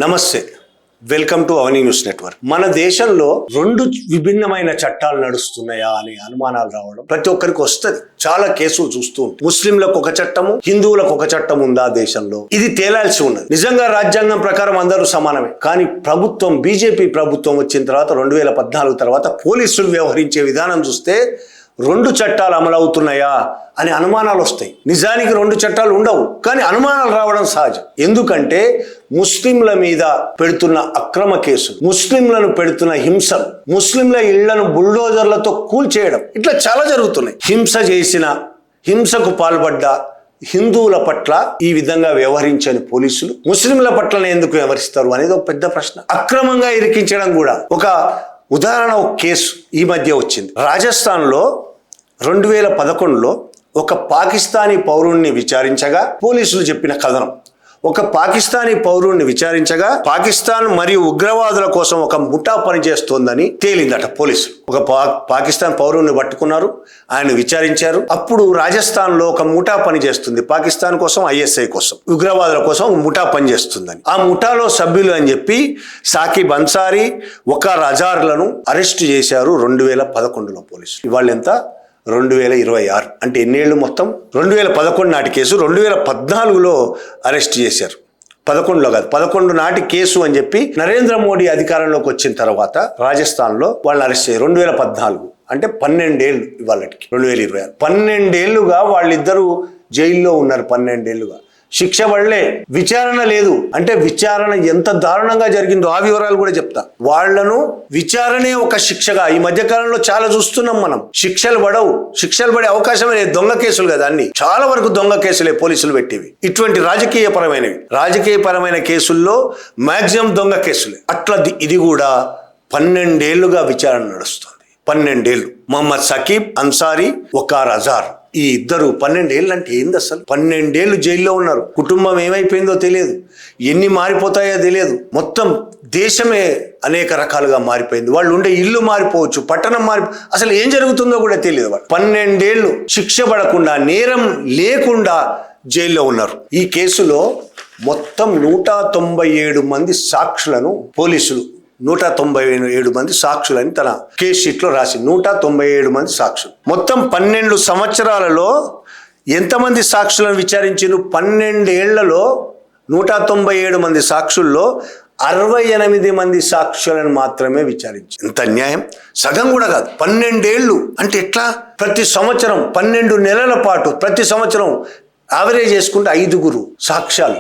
నమస్తే, welcome to Avani news network. మన దేశంలో రెండు విభిన్నమైన చట్టాలు నడుస్తున్నాయా అనే అనుమానాలు రావడం ప్రతి ఒక్కరికి వస్తుంది. చాలా కేసులు చూస్తూ ఉంటాం. ముస్లింలకు ఒక చట్టము, హిందువులకు ఒక చట్టం ఉందా దేశంలో? ఇది తేలాల్సి ఉన్నది. నిజంగా రాజ్యాంగం ప్రకారం అందరూ సమానమే. కానీ ప్రభుత్వం, బీజేపీ ప్రభుత్వం వచ్చిన తర్వాత 2014 తర్వాత పోలీసులు వ్యవహరించే విధానం చూస్తే రెండు చట్టాలు అమలవుతున్నాయా అనే అనుమానాలు వస్తాయి. నిజానికి రెండు చట్టాలు ఉండవు, కానీ అనుమానాలు రావడం సహజం. ఎందుకంటే ముస్లింల మీద పెడుతున్న అక్రమ కేసులు, ముస్లింలను పెడుతున్న హింసలు, ముస్లింల ఇళ్లను బుల్డోజర్లతో కూల్చేయడం, ఇట్లా చాలా జరుగుతున్నాయి. హింసకు పాల్పడ్డ హిందువుల పట్ల ఈ విధంగా వ్యవహరించని పోలీసులు ముస్లింల పట్లనే ఎందుకు వ్యవహరిస్తారు అనేది ఒక పెద్ద ప్రశ్న. అక్రమంగా ఇరికించడం కూడా ఒక ఉదాహరణ. ఒక కేసు ఈ మధ్య వచ్చింది. రాజస్థాన్లో 2011లో ఒక పాకిస్తానీ పౌరుణ్ణి విచారించగా పోలీసులు చెప్పిన కథనం. ఒక పాకిస్తానీ పౌరుణ్ణి విచారించగా పాకిస్తాన్ మరియు ఉగ్రవాదుల కోసం ఒక ముఠా పనిచేస్తోందని తేలిందట పోలీసులు. ఒక పాకిస్తాన్ పౌరుణ్ణి పట్టుకున్నారు, ఆయన విచారించారు. అప్పుడు రాజస్థాన్లో ఒక ముఠా పనిచేస్తుంది, పాకిస్తాన్ కోసం, ఐఎస్ఐ కోసం, ఉగ్రవాదుల కోసం ఒక ముఠా పనిచేస్తుందని. ఆ ముఠాలో సభ్యులు అని చెప్పి సాకిబ్ అన్సారీ, వకార్ అజార్లను అరెస్టు చేశారు 2011లో పోలీసులు. ఇవాళ ఎంత? 2026. అంటే ఎన్నేళ్ళు మొత్తం? 2011 నాటి కేసు 2014లో అరెస్ట్ చేశారు. 11లో కాదు, 11 నాటి కేసు అని చెప్పి నరేంద్ర మోడీ అధికారంలోకి వచ్చిన తర్వాత రాజస్థాన్లో వాళ్ళని అరెస్ట్ చేశారు. 2014 అంటే 12 ఏళ్ళు ఇవాళకి. 2026 12 ఏళ్లుగా వాళ్ళిద్దరూ జైల్లో ఉన్నారు. 12 ఏళ్లుగా శిక్ష పడలే, విచారణ లేదు. అంటే విచారణ ఎంత దారుణంగా జరిగిందో ఆ వివరాలు కూడా చెప్తా. వాళ్లను విచారణే ఒక శిక్షగా ఈ మధ్య కాలంలో చాలా చూస్తున్నాం మనం. శిక్షలు పడే అవకాశమే లేదు. దొంగ కేసులు కదా అన్ని, చాలా వరకు దొంగ కేసులే పోలీసులు పెట్టేవి. ఇటువంటి రాజకీయపరమైన కేసుల్లో మాక్సిమం దొంగ కేసులే. అట్లా ఇది కూడా 12 ఏళ్లుగా విచారణ నడుస్తుంది. 12 ఏళ్ళు. మొహమ్మద్ సకీబ్ అన్సారీ, వకార్ అజార్, ఈ ఇద్దరు 12 ఏళ్ళు అంటే ఏంది అసలు? 12 ఏళ్ళు జైల్లో ఉన్నారు. కుటుంబం ఏమైపోయిందో తెలియదు, ఎన్ని మారిపోతాయో తెలియదు. మొత్తం దేశమే అనేక రకాలుగా మారిపోయింది. వాళ్ళు ఉండే ఇల్లు మారిపోవచ్చు, పట్టణం అసలు ఏం జరుగుతుందో కూడా తెలియదు. వాళ్ళు 12 ఏళ్ళు శిక్ష పడకుండా, నేరం లేకుండా జైల్లో ఉన్నారు. ఈ కేసులో మొత్తం 197 మంది సాక్షులను పోలీసులు 197 మంది సాక్షులని తన కేస్ షీట్లో రాసి 197 మంది సాక్షులు. మొత్తం 12 సంవత్సరాలలో ఎంతమంది సాక్షులను విచారించారు? 12 ఏళ్లలో 197 మంది సాక్షుల్లో 68 మంది సాక్షులను మాత్రమే విచారించారు. ఎంత అన్యాయం! సగం కూడా కాదు. 12 ఏళ్ళు అంటే ఎట్లా? ప్రతి సంవత్సరం 12 నెలల పాటు ప్రతి సంవత్సరం యావరేజ్ చేసుకుంటే 5 సాక్ష్యాలు.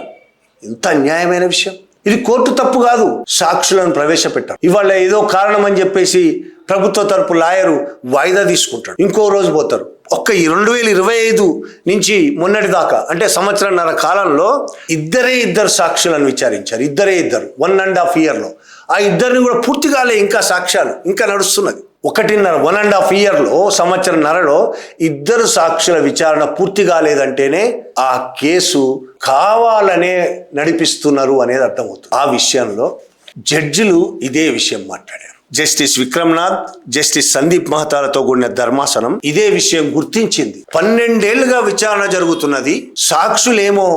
ఎంత అన్యాయమైన విషయం! ఇది కోర్టు తప్పు కాదు, సాక్షులను ప్రవేశపెట్టారు. ఇవాళ ఏదో కారణం అని చెప్పేసి ప్రభుత్వ తరపు లాయరు వాయిదా తీసుకుంటాడు, ఇంకో రోజు పోతారు. ఒక్క 2025 నుంచి మొన్నటి దాకా అంటే సంవత్సరంన్నర కాలంలో ఇద్దరు సాక్షులను విచారించారు. 1.5 ఇయర్లో. ఆ ఇద్దరిని కూడా పూర్తి కాలే, ఇంకా సాక్ష్యాలు ఇంకా నడుస్తున్నది. 1.5 ఇయర్లో, సంవత్సరంన్నరలో 2 సాక్షుల విచారణ పూర్తి కాలేదంటేనే ఆ కేసు కావాలనే నడిపిస్తున్నారు అనేది అర్థమవుతుంది. ఆ విషయంలో జడ్జిలు ఇదే విషయం మాట్లాడారు. జస్టిస్ విక్రమ్నాథ్, జస్టిస్ సందీప్ మహతాలతో కూడిన ధర్మాసనం ఇదే విషయం గుర్తించింది. 12 ఏళ్లుగా విచారణ జరుగుతున్నది. సాక్షులేమో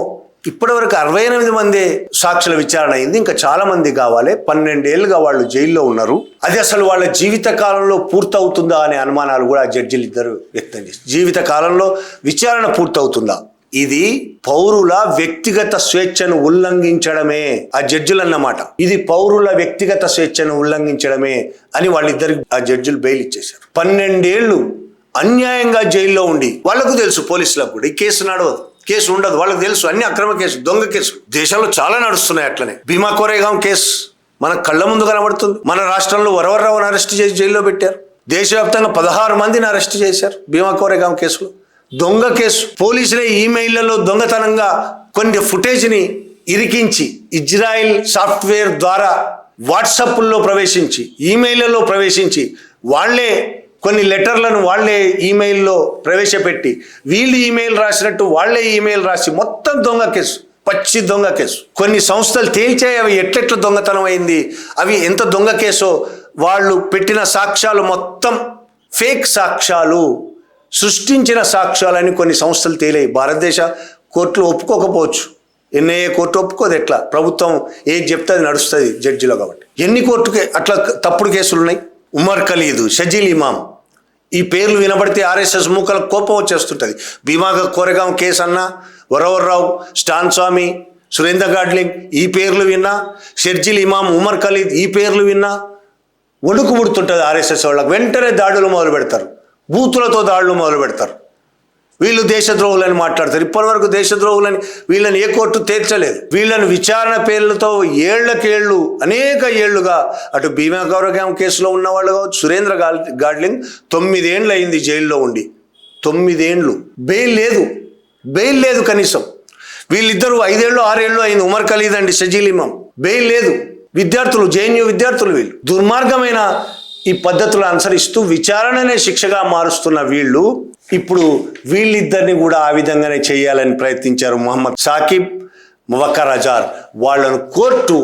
ఇప్పటివరకు 68 మంది సాక్షుల విచారణ అయింది, ఇంకా చాలా మంది కావాలి. 12 ఏళ్లుగా వాళ్ళు జైల్లో ఉన్నారు. అది అసలు వాళ్ళ జీవిత కాలంలో పూర్తవుతుందా అనే అనుమానాలు కూడా జడ్జిలు ఇద్దరు వ్యక్తం చేసి, జీవిత కాలంలో విచారణ పూర్తవుతుందా? ఇది పౌరుల వ్యక్తిగత స్వేచ్ఛను ఉల్లంఘించడమే. ఆ జడ్జిలు అన్నమాట, ఇది పౌరుల వ్యక్తిగత స్వేచ్ఛను ఉల్లంఘించడమే అని వాళ్ళిద్దరు ఆ జడ్జిలు బెయిల్ ఇచ్చేశారు. 12 ఏళ్ళు అన్యాయంగా జైల్లో ఉండి వాళ్ళకు తెలుసు, పోలీసులకు కూడా ఈ కేసు నడవదు, కేసు ఉండదు. వాళ్ళకి తెలుసు అన్ని అక్రమ కేసులు, దొంగ కేసులు దేశంలో చాలా నడుస్తున్నాయి. అట్లనే భీమా కోరేగాం కేసు మన కళ్ళ ముందు కనబడుతుంది. మన రాష్ట్రంలో వరవర్రావును అరెస్ట్ చేసి జైల్లో పెట్టారు. దేశవ్యాప్తంగా 16 మందిని అరెస్ట్ చేశారు భీమా కోరేగాం కేసులో. దొంగ కేసు. పోలీసులే ఈమెయిళ్లలో దొంగతనంగా కొన్ని ఫుటేజ్ని ఇరికించి ఇజ్రాయిల్ సాఫ్ట్వేర్ ద్వారా వాట్సాప్ల్లో ప్రవేశించి, ఈమెయిళ్లలో ప్రవేశించి, వాళ్లే కొన్ని లెటర్లను వాళ్లే ఈమెయిల్లో ప్రవేశపెట్టి, వీళ్ళు ఈమెయిల్ రాసినట్టు వాళ్లే ఈమెయిల్ రాసి, మొత్తం దొంగ కేసు, పచ్చి దొంగ కేసు. కొన్ని సంస్థలు తేల్చాయి అవి ఎట్లెట్ల దొంగతనం అయింది, అవి ఎంత దొంగ కేసో. వాళ్ళు పెట్టిన సాక్ష్యాలు మొత్తం ఫేక్ సాక్ష్యాలు, సృష్టించిన సాక్ష్యాలని కొన్ని సంస్థలు తేలాయి. భారతదేశ కోర్టులు ఒప్పుకోకపోవచ్చు, ఎన్ఐఏ కోర్టు ఒప్పుకోదు. ఎట్లా ప్రభుత్వం ఏది చెప్తే అది నడుస్తుంది జడ్జిలో కాబట్టి. ఎన్ని కోర్టుకే అట్లా తప్పుడు కేసులు ఉన్నాయి. ఉమర్ ఖలీద్, షజీల్ ఇమాం, ఈ పేర్లు వినబడితే ఆర్ఎస్ఎస్ మూకలకు కోపం వచ్చేస్తుంటుంది. భీమా కోరెగాం కేసు అన్నా, వరవర్రావు, స్టాన్ స్వామి, సురేందర్ గాడ్లింగ్ ఈ పేర్లు విన్నా, షర్జిల్ ఇమాం, ఉమర్ ఖలీద్ ఈ పేర్లు విన్నా వణుకు పుడుతుంటుంది ఆర్ఎస్ఎస్ వాళ్ళకి. వెంటనే దాడులు మొదలు పెడతారు, బూతులతో దాడులు మొదలు పెడతారు. వీళ్ళు దేశద్రోహులని మాట్లాడతారు. ఇప్పటివరకు దేశద్రోహులని వీళ్ళని ఏ కోర్టు తేల్చలేదు. వీళ్ళని విచారణ పేర్లతో ఏళ్లకేళ్లు అనేక ఏళ్లుగా అటు భీమా గౌరవం కేసులో ఉన్నవాళ్ళు కావచ్చు, సురేంద్ర గాడ్లింగ్ 9 ఏళ్ళు అయింది జైల్లో ఉండి. 9 ఏళ్ళు బెయిల్ లేదు కనీసం. వీళ్ళిద్దరూ 5 ఏళ్ళు 6 ఏళ్ళు అయింది. ఉమర్ ఖలీద్ అండి, షజీల్ ఇమాం బెయిల్ లేదు. విద్యార్థులు, జేఎన్యూ విద్యార్థులు వీళ్ళు దుర్మార్గమైన ఈ పద్ధతులు అనుసరిస్తూ విచారణనే శిక్షగా మారుస్తున్న వీళ్ళు ఇప్పుడు వీళ్ళిద్దరిని కూడా ఆ విధంగానే చేయాలని ప్రయత్నించారు. మొహమ్మద్ సాకిబ్, మువక్కర్ అజార్ వాళ్ళను కోర్టు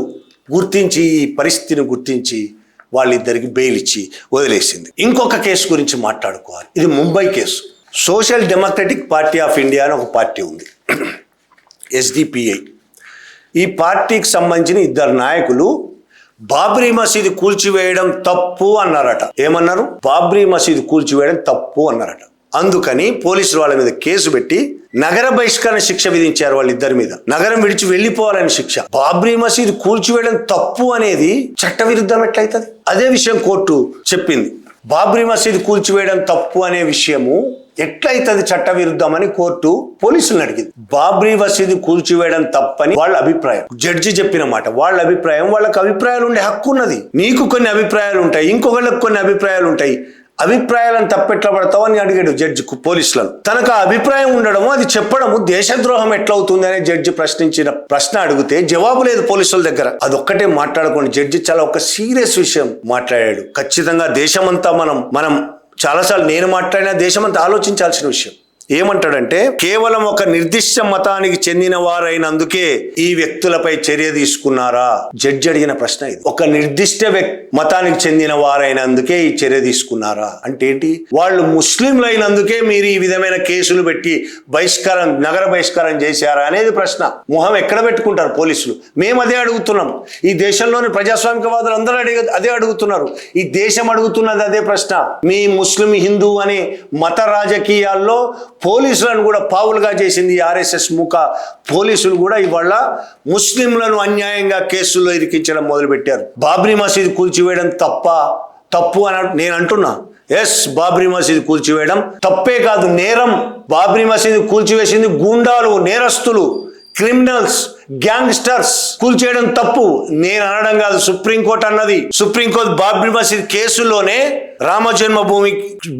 గుర్తించి ఈ పరిస్థితిని గుర్తించి వాళ్ళిద్దరికి బెయిల్ ఇచ్చి వదిలేసింది. ఇంకొక కేసు గురించి మాట్లాడుకోవాలి. ఇది Mumbai case. Social democratic party of India అని ఒక పార్టీ ఉంది, ఎస్డిపిఐ. ఈ పార్టీకి సంబంధించిన 2 నాయకులు బాబ్రీ మసీదు కూల్చివేయడం తప్పు అన్నారట. ఏమన్నారు? బాబ్రీ మసీదు కూల్చివేయడం తప్పు అన్నారట. అందుకని పోలీసులు వాళ్ళ మీద కేసు పెట్టి నగర బహిష్కరణ శిక్ష విధించారు వాళ్ళిద్దరి మీద. నగరం విడిచి వెళ్లిపోవాలని శిక్ష. బాబ్రీ మసీదు కూల్చివేయడం తప్పు అనేది చట్టవిరుద్ధం ఎట్లయితుంది? అదే విషయం కోర్టు చెప్పింది. బాబ్రీ మసీదు కూల్చివేయడం తప్పు అనే విషయము ఎట్లయితుంది చట్టవిరుద్ధమని కోర్టు పోలీసులను అడిగింది. బాబ్రీ మసీదు కూల్చివేయడం తప్పని వాళ్ళ అభిప్రాయం. జడ్జి చెప్పిన మాట వాళ్ళ అభిప్రాయం. వాళ్ళకి అభిప్రాయాలు ఉండే హక్కు ఉన్నది. నీకు కొన్ని అభిప్రాయాలు ఉంటాయి, ఇంకొకళ్ళకి కొన్ని అభిప్రాయాలు ఉంటాయి. అభిప్రాయాలను తప్పెట్లా పడతావు అని అడిగాడు జడ్జి పోలీసులను. తనకు ఆ అభిప్రాయం ఉండడము, అది చెప్పడము దేశద్రోహం ఎట్లవుతుంది అని జడ్జి ప్రశ్నించిన ప్రశ్న అడిగితే జవాబు లేదు పోలీసుల దగ్గర. అదొక్కటే మాట్లాడుకోండి. జడ్జి చాలా ఒక సీరియస్ విషయం మాట్లాడాడు. ఖచ్చితంగా దేశమంతా మనం చాలాసార్లు నేను మాట్లాడిన దేశమంతా ఆలోచించాల్సిన విషయం. ఏమంటాడంటే, కేవలం ఒక నిర్దిష్ట మతానికి చెందిన వారైనందుకే ఈ వ్యక్తులపై చర్య తీసుకున్నారా? జడ్జి అడిగిన ప్రశ్న ఇది. ఒక నిర్దిష్ట మతానికి చెందిన వారైనందుకే ఈ చర్య తీసుకున్నారా అంటే ఏంటి? వాళ్ళు ముస్లింలు అయినందుకే మీరు ఈ విధమైన కేసులు పెట్టి నగర బహిష్కారం చేశారా అనేది ప్రశ్న. మొహం ఎక్కడ పెట్టుకుంటారు పోలీసులు? మేము అదే అడుగుతున్నాం. ఈ దేశంలోని ప్రజాస్వామికవాదులు అందరూ అదే అడుగుతున్నారు. ఈ దేశం అడుగుతున్నది అదే ప్రశ్న. మీ ముస్లిం, హిందూ అనే మత రాజకీయాల్లో పోలీసులను కూడా పావులుగా చేసింది ఆర్ఎస్ఎస్ మూక. పోలీసులు కూడా ఇవాళ ముస్లింలను అన్యాయంగా కేసుల్లో ఇరికించడం మొదలుపెట్టారు. బాబ్రీ మసీదు కూల్చివేయడం తప్పు అని నేను అంటున్నా. ఎస్, బాబ్రీ మసీదు కూల్చివేయడం తప్పే కాదు, నేరం. బాబ్రీ మసీదు కూల్చివేసింది గూండాలు, నేరస్తులు, క్రిమినల్స్, గ్యాంగ్స్టర్స్. కూల్చేయడం తప్పు నేను అనడం కాదు, సుప్రీంకోర్టు అన్నది. సుప్రీంకోర్టు బాబ్రీ మసీద్ కేసులోనే రామ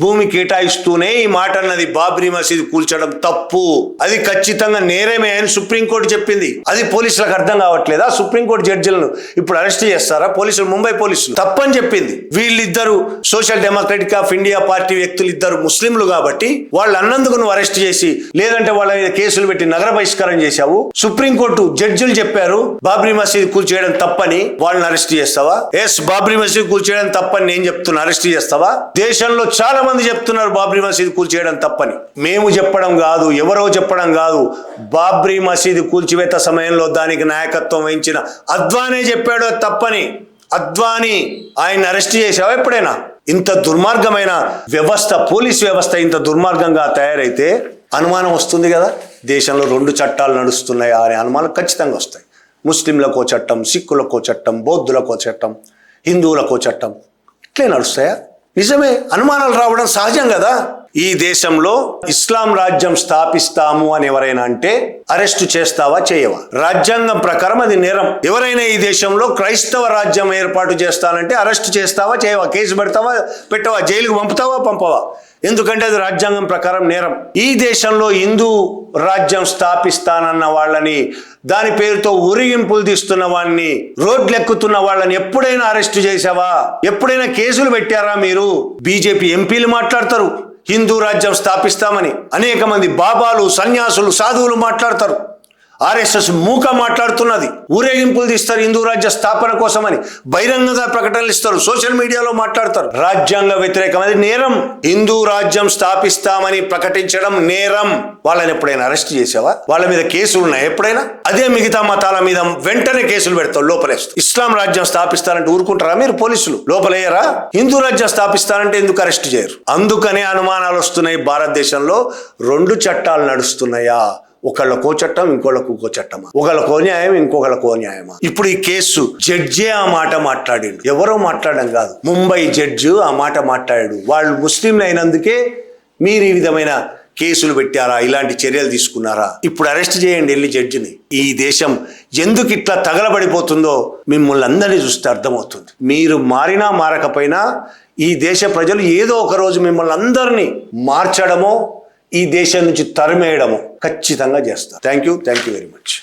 భూమి కేటాయిస్తూనే ఈ మాట అన్నది. బాబ్రీ మసీద్ కూల్చడం తప్పు, అది ఖచ్చితంగా నేరమే అని సుప్రీంకోర్టు చెప్పింది. అది పోలీసులకు అర్థం కావట్లేదా? సుప్రీంకోర్టు జడ్జిలను ఇప్పుడు అరెస్ట్ చేస్తారా పోలీసులు? ముంబై పోలీసులు తప్పని చెప్పింది. వీళ్ళిద్దరు social democratic of India party వ్యక్తులు ఇద్దరు ముస్లింలు కాబట్టి వాళ్ళు అన్నందుకు నువ్వు అరెస్ట్ చేసి, లేదంటే వాళ్ళ మీద కేసులు పెట్టి నగర బహిష్కారం చేశావు. సుప్రీంకోర్టు జడ్జిలు చెప్పారు బాబ్రీ మసీద్ కూల్చేయడం తప్పని, వాళ్ళని అరెస్ట్ చేస్తావా? ఎస్, బాబ్రీ మసీద్ కూల్చేయడం తప్పని నేను చెప్తున్నా, అరెస్ట్ చేస్తావా? దేశంలో చాలా మంది చెప్తున్నారు బాబ్రీ మసీద్ కూల్చేయడం తప్పని. మేము చెప్పడం కాదు, ఎవరో చెప్పడం కాదు. బాబ్రీ మసీద్ కూల్చివేత సమయంలో దానికి నాయకత్వం వహించిన అద్వానీ చెప్పాడు తప్పని. అద్వానీ, ఆయన అరెస్ట్ చేసావా ఎప్పుడైనా? ఇంత దుర్మార్గమైన వ్యవస్థ, పోలీస్ వ్యవస్థ ఇంత దుర్మార్గంగా తయారైతే అనుమానం వస్తుంది కదా, దేశంలో 2 చట్టాలు నడుస్తున్నాయా అనే అనుమానం ఖచ్చితంగా వస్తాయి. ముస్లింలకో చట్టం, సిక్కులకో చట్టం, బౌద్ధులకో చట్టం, హిందువులకో చట్టం, ఇట్లే నడుస్తాయా? నిజమే, అనుమానాలు రావడం సహజం కదా. ఈ దేశంలో ఇస్లాం రాజ్యం స్థాపిస్తాము అని ఎవరైనా అంటే అరెస్టు చేస్తావా, చేయవా? రాజ్యాంగం ప్రకారం అది నేరం. ఎవరైనా ఈ దేశంలో క్రైస్తవ రాజ్యం ఏర్పాటు చేస్తానంటే అరెస్టు చేస్తావా, చేయవా? కేసు పెడతావా, పెట్టవా? జైలుకు పంపవా? ఎందుకంటే అది రాజ్యాంగం ప్రకారం నేరం. ఈ దేశంలో హిందూ రాజ్యం స్థాపిస్తానన్న వాళ్ళని, దాని పేరుతో ఊరేగింపులు తీస్తున్న వాడిని, రోడ్లెక్కుతున్న వాళ్ళని ఎప్పుడైనా అరెస్టు చేశావా? ఎప్పుడైనా కేసులు పెట్టారా మీరు? బీజేపీ ఎంపీలు మాట్లాడతారు హిందూ రాజ్యం స్థాపిస్తామని. అనేక మంది బాబాలు, సన్యాసులు, సాధువులు మాట్లాడతారు. ఆర్ఎస్ఎస్ మూక మాట్లాడుతున్నది. ఊరేగింపులు తీస్తారు హిందూ రాజ్య స్థాపన కోసమని, బహిరంగంగా ప్రకటనలు ఇస్తారు, సోషల్ మీడియాలో మాట్లాడతారు. రాజ్యాంగ వ్యతిరేకం, అది నేరం. హిందూ రాజ్యం స్థాపిస్తామని ప్రకటించడం నేరం. వాళ్ళని ఎప్పుడైనా అరెస్ట్ చేసావా? వాళ్ళ మీద కేసులు ఉన్నాయి ఎప్పుడైనా? అదే మిగతా మతాల మీద వెంటనే కేసులు పెడతావు, లోపలేస్తావు. ఇస్లాం రాజ్యం స్థాపిస్తారంటే ఊరుకుంటారా మీరు? పోలీసులు లోపలేయరా? హిందూ రాజ్యం స్థాపిస్తారంటే ఎందుకు అరెస్ట్ చేయరు? అందుకనే అనుమానాలు వస్తున్నాయి. భారతదేశంలో 2 చట్టాలు నడుస్తున్నాయా? ఒకళ్ళకో చట్టం, ఇంకోళ్ళకో చట్టమా? ఒకళ్ళకో న్యాయం, ఇంకొకళ్ళకో న్యాయమా? ఇప్పుడు ఈ కేసు జడ్జే ఆ మాట మాట్లాడిండు, ఎవరో మాట్లాడడం కాదు. ముంబై జడ్జి ఆ మాట మాట్లాడాడు. వాళ్ళు ముస్లింలు అయినందుకే మీరు ఈ విధమైన కేసులు పెట్టారా, ఇలాంటి చర్యలు తీసుకున్నారా? ఇప్పుడు అరెస్ట్ చేయండి వెళ్ళి జడ్జిని. ఈ దేశం ఎందుకు ఇట్లా తగలబడిపోతుందో మిమ్మల్ని అందరినీ చూస్తే అర్థమవుతుంది. మీరు మారినా మారకపోయినా ఈ దేశ ప్రజలు ఏదో ఒక రోజు మిమ్మల్ని అందరినీ మార్చడమో, ఈ దేశం నుంచి తరిమేయడమో ఖచ్చితంగా చేస్తారు. Thank you very much.